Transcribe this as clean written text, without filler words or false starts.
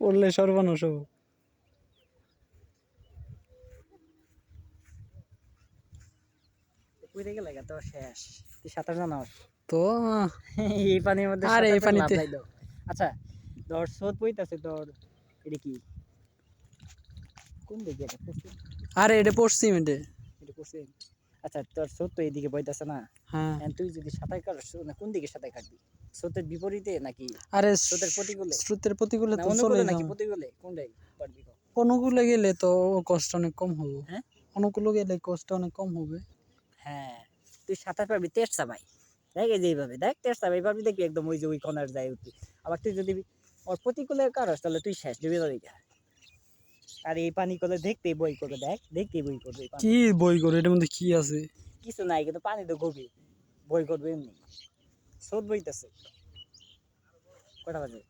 পড়লে সর্বনাশ হবো। কইতে গেলে তো শেষ, তুই সাঁতার জানাস তো এই পানির মধ্যে আরে এই সাঁতার লাভ পানিতে নাই তো। আচ্ছা তোর স্রোত বইতাছে তোর, এটা কি কোন দিকে এটা পশ্চিম? আরে এটা পশ্চিম এটা। এটা পশ্চিম। আচ্ছা তোর স্রোত তো এইদিকে বইতাছে না, হ্যাঁ তুই যদি সাঁতার কাটিস কোন দিকে সাঁতার কাটবি? স্রোতের বিপরীতে নাকি আরে স্রোতের প্রতিকূলে স্রোতের প্রতিকূলে না তো চলে অনুকূলে নাকি যাও। প্রতিকূলে, কোনটাই পারবি? অনুকূলে গেলে তো কষ্ট অনেক কম হবে। হ্যাঁ অনুকূলে গেলে কষ্ট অনেক কম হবে। হ্যাঁ তুই সাঁতার পারবি তেরছা ভাই, দেখ এই যে এইভাবে দেখ তেরছা ভাই পারবি, দেখবি একদম ওই যে ওই কনার যায় উঠবি। আবার তুই যদি ওর প্রতিকূলে কারস তাহলে তুই শেষ ডুবে যাবি। আর এই পানি করে দেখতেই বই করবে, দেখ দেখতেই বই করবে এই পানি। কি বই করে এটার মধ্যে কি আছে? কিছু নাই কিন্তু পানি তো গভীর, বই করবে এমনি স্রোত বইতেছে। কটা বাজে?